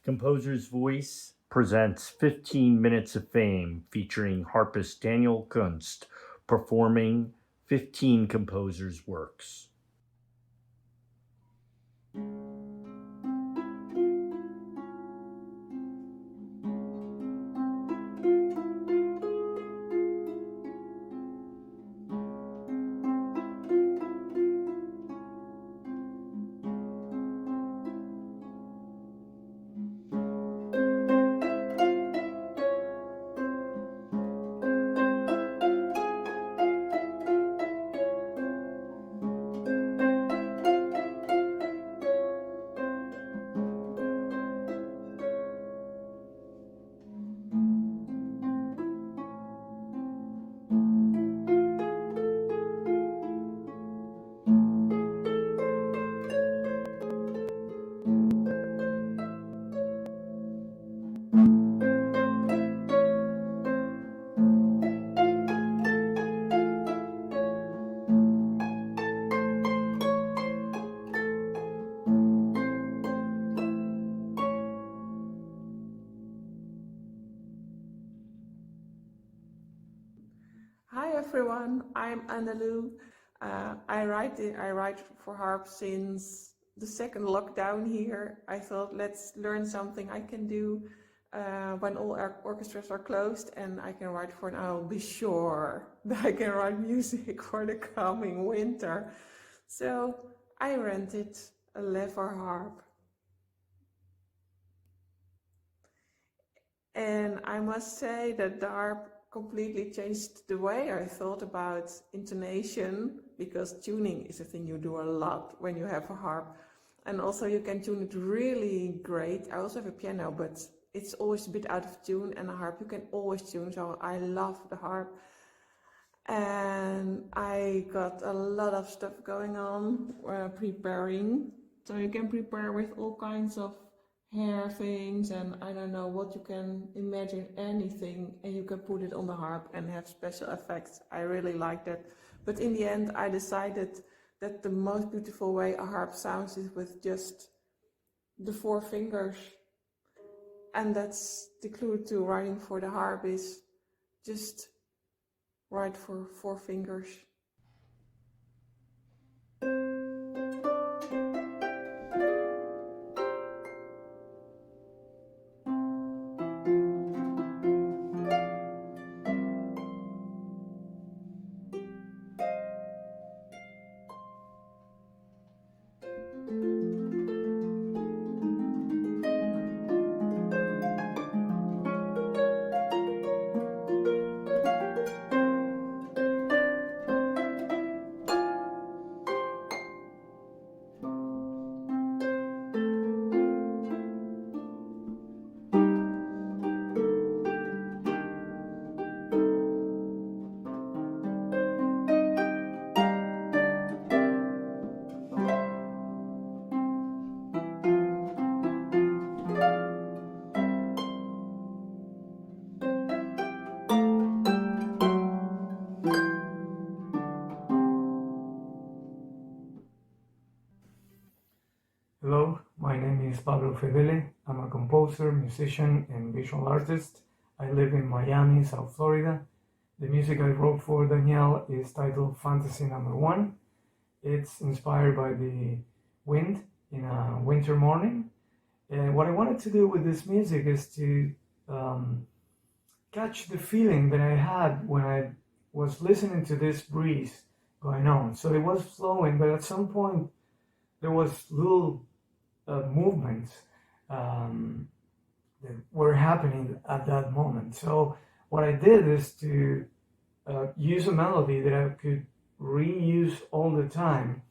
Composer's Voice presents 15 Minutes of Fame featuring harpist Danielle Kuntz performing 15 composers' works. Hi everyone, I'm Anneloes. I write for harp since the second lockdown here. I thought let's learn something I can do when all our orchestras are closed, and I can write for, and I'll be sure that I can write music for the coming winter. So I rented a lever harp. And I must say that the harp completely changed the way I thought about intonation, because tuning is a thing you do a lot when you have a harp. And also you can tune it really great. I also have a piano, but it's always a bit out of tune, and a harp you can always tune, so I love the harp. And I got a lot of stuff going on preparing. So you can prepare with all kinds of hair things, and I don't know what you can imagine, anything, and you can put it on the harp and have special effects. I really like that. But in the end I decided that the most beautiful way a harp sounds is with just the 4 fingers. And that's the clue to writing for the harp, is just write for 4 fingers. Hello, my name is Pablo Fedele. I'm a composer, musician, and visual artist. I live in Miami, South Florida. The music I wrote for Danielle is titled Fantasy Number 1. It's inspired by the wind in a winter morning. And what I wanted to do with this music is to catch the feeling that I had when I was listening to this breeze going on. So it was flowing, but at some point there was little movements that were happening at that moment. So what I did is to use a melody that I could reuse all the time.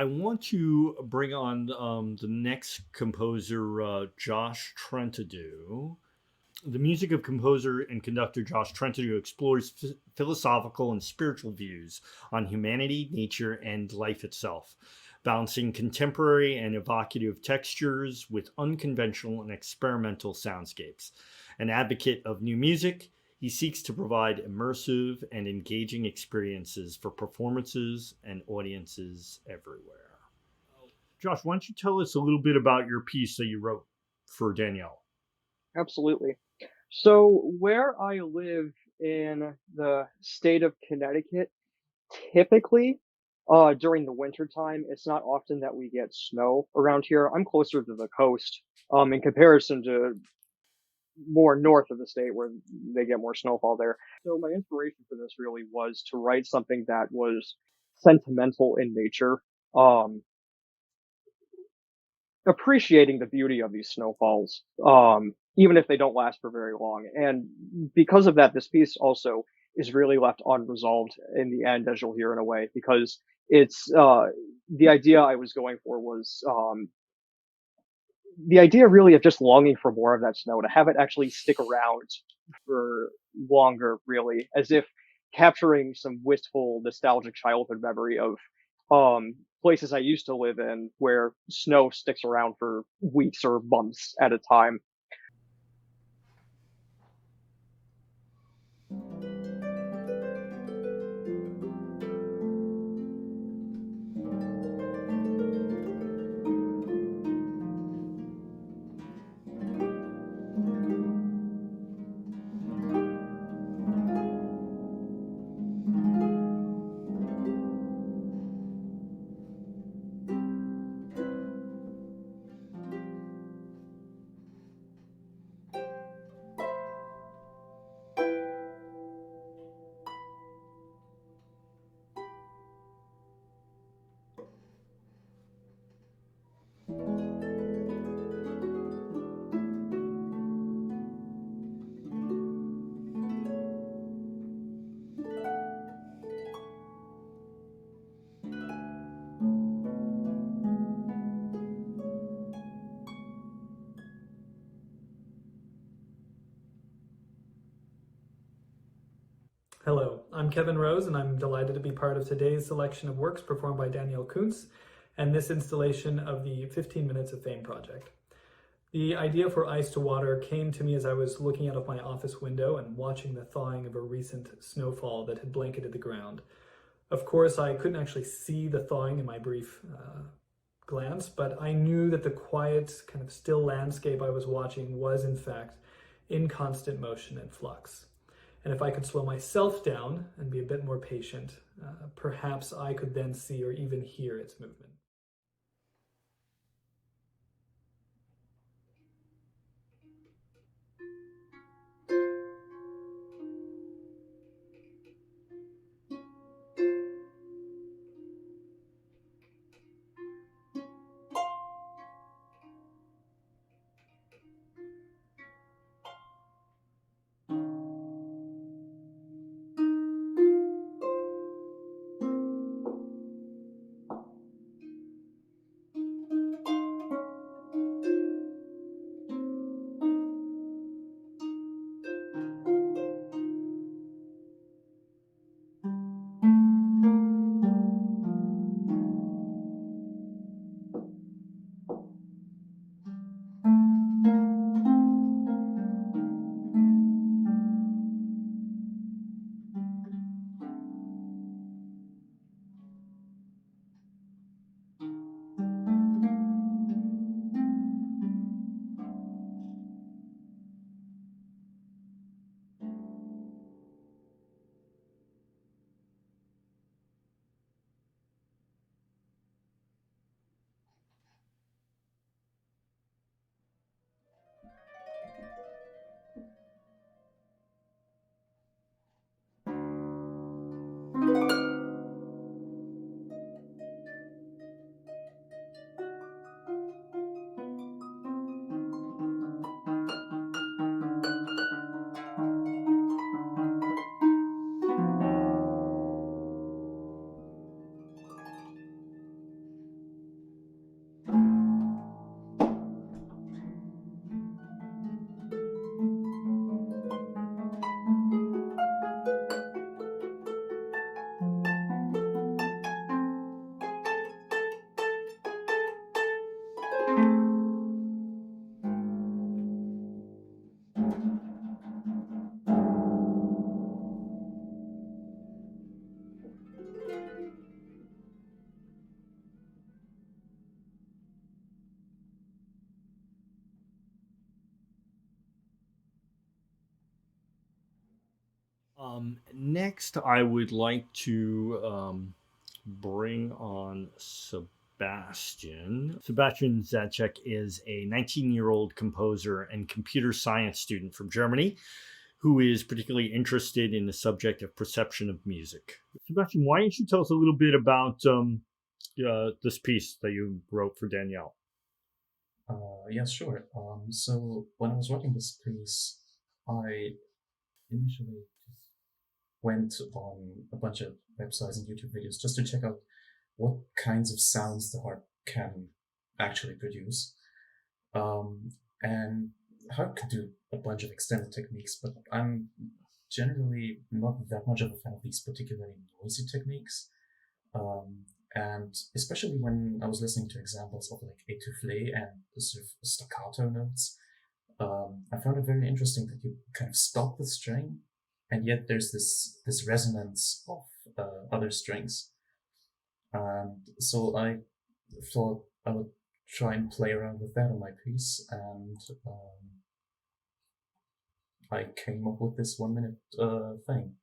I want to bring on the next composer, Josh Trentadue. The music of composer and conductor Josh Trentadue explores philosophical and spiritual views on humanity, nature, and life itself, balancing contemporary and evocative textures with unconventional and experimental soundscapes. An advocate of new music, he seeks to provide immersive and engaging experiences for performances and audiences everywhere. Josh, why don't you tell us a little bit about your piece that you wrote for Danielle? Absolutely. So where I live in the state of Connecticut, typically, during the winter time, it's not often that we get snow around here. I'm closer to the coast, in comparison to more north of the state where they get more snowfall there. So my inspiration for this really was to write something that was sentimental in nature, um, appreciating the beauty of these snowfalls, even if they don't last for very long. And because of that, this piece also is really left unresolved in the end, as you'll hear in a way, because it's, the idea I was going for was, the idea really of just longing for more of that snow, to have it actually stick around for longer, really, as if capturing some wistful, nostalgic childhood memory of places I used to live in where snow sticks around for weeks or months at a time. Hello, I'm Kevin Rose, and I'm delighted to be part of today's selection of works performed by Danielle Kuntz and this installation of the 15 Minutes of Fame project. The idea for Ice to Water came to me as I was looking out of my office window and watching the thawing of a recent snowfall that had blanketed the ground. Of course, I couldn't actually see the thawing in my brief glance, but I knew that the quiet, kind of still landscape I was watching was, in fact, in constant motion and flux. And if I could slow myself down and be a bit more patient, perhaps I could then see or even hear its movement. Next, I would like to bring on Sebastian. Sebastian Zaczek is a 19-year-old composer and computer science student from Germany who is particularly interested in the subject of perception of music. Sebastian, why don't you tell us a little bit about this piece that you wrote for Danielle? Yes, sure. So when I was writing this piece, I initially just went on a bunch of websites and YouTube videos just to check out what kinds of sounds the harp can actually produce. And harp can do a bunch of extended techniques, but I'm generally not that much of a fan of these particularly noisy techniques. And especially when I was listening to examples of like étoufflé and the sort of staccato notes, I found it very interesting that you kind of stop the string, and yet there's this resonance of other strings. And so I thought I would try and play around with that on my piece, and I came up with this 1 minute thing.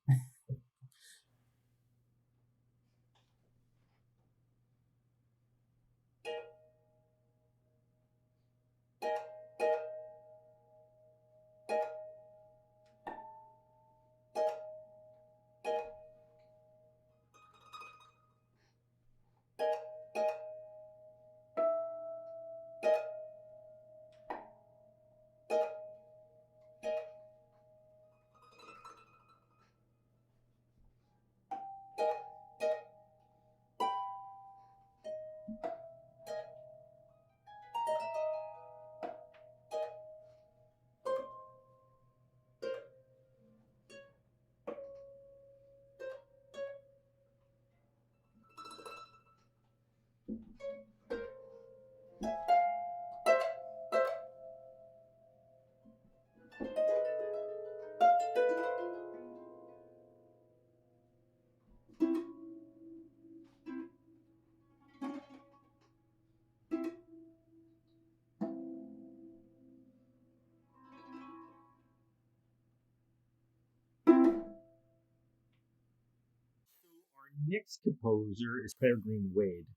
Next composer is Peregrine Wade.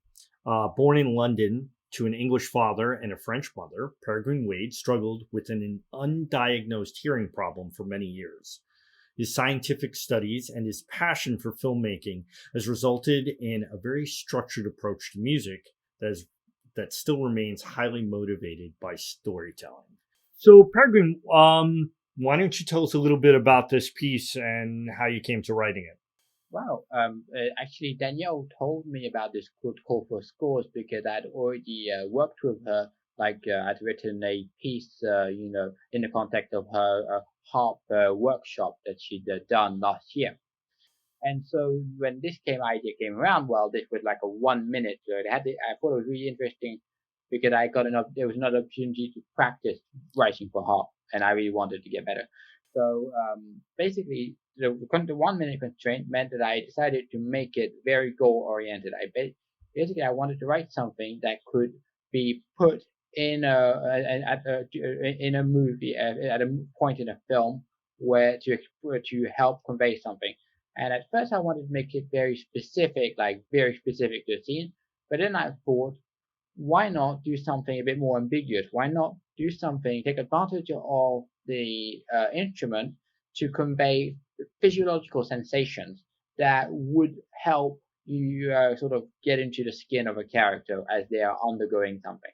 Born in London to an English father and a French mother, Peregrine Wade struggled with an undiagnosed hearing problem for many years. His scientific studies and his passion for filmmaking has resulted in a very structured approach to music that still remains highly motivated by storytelling. So, Peregrine, why don't you tell us a little bit about this piece and how you came to writing it? Wow. Actually, Danielle told me about this good call for scores because I'd already worked with her. I'd written a piece, in the context of her harp workshop that she'd done last year. And so when this idea came around, well, this was like a 1 minute. So I thought it was really interesting because there was another opportunity to practice writing for harp, and I really wanted to get better. So basically, the 1 minute constraint meant that I decided to make it very goal oriented. I wanted to write something that could be put in a movie at a point in a film where to help convey something. And at first I wanted to make it very specific to a scene. But then I thought, why not do something a bit more ambiguous? Why not take advantage of the instrument to convey physiological sensations that would help you sort of get into the skin of a character as they are undergoing something.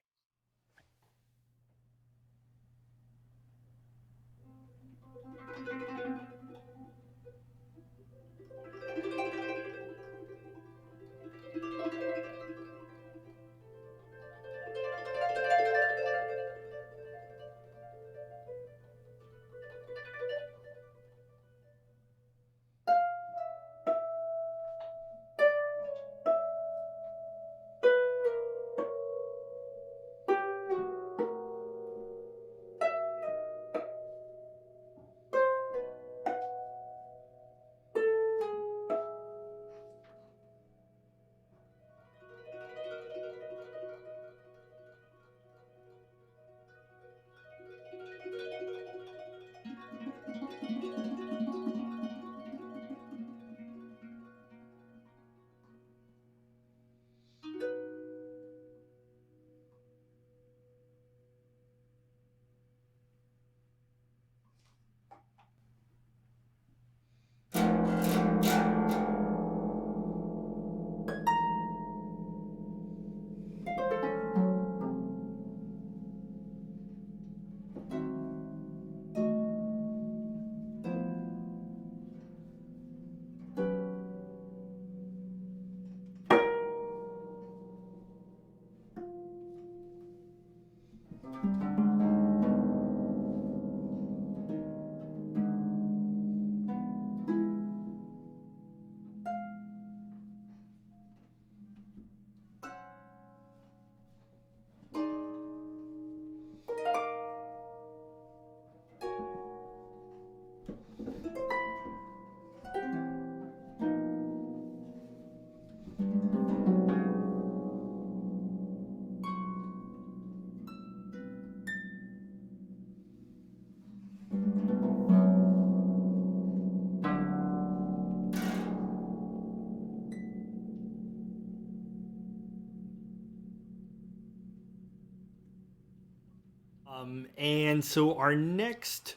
And so our next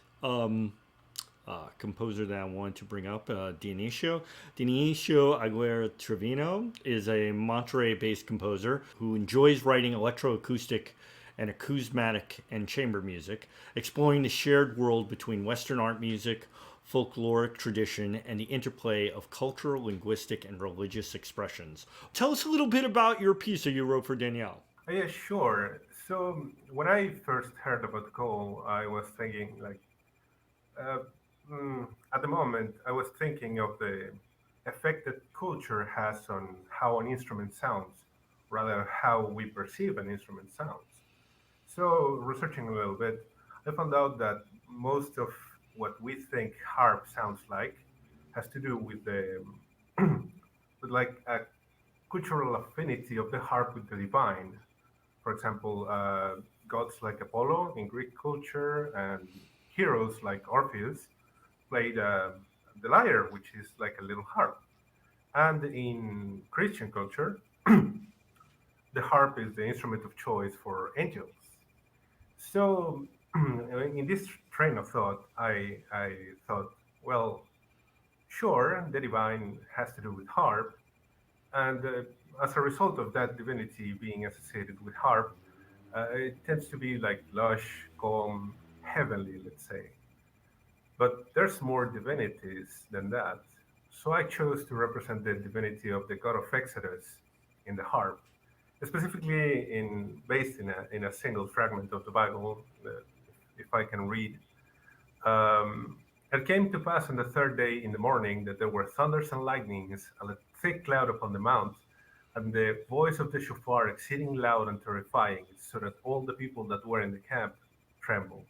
composer that I wanted to bring up, Dionicio. Dionicio Aguirre Trevino is a Monterey-based composer who enjoys writing electroacoustic and acousmatic and chamber music, exploring the shared world between Western art music, folkloric tradition, and the interplay of cultural, linguistic, and religious expressions. Tell us a little bit about your piece that you wrote for Danielle. Yeah, sure. So when I first heard about Cole, I was thinking like, uh, at the moment, I was thinking of the effect that culture has on how an instrument sounds, rather how we perceive an instrument sounds. So researching a little bit, I found out that most of what we think harp sounds like has to do with the with like a cultural affinity of the harp with the divine. For example, gods like Apollo in Greek culture and heroes like Orpheus played the lyre, which is like a little harp. And in Christian culture, the harp is the instrument of choice for angels. So, in this train of thought, I thought, well, sure, the divine has to do with harp, and as a result of that divinity being associated with harp, it tends to be like lush, calm, heavenly, let's say. But there's more divinities than that. So I chose to represent the divinity of the god of Exodus in the harp, specifically based in a single fragment of the Bible, if I can read. Um, it came to pass on the third day in the morning that there were thunders and lightnings, and a thick cloud upon the mount, and the voice of the shofar exceeding loud and terrifying, so that all the people that were in the camp trembled.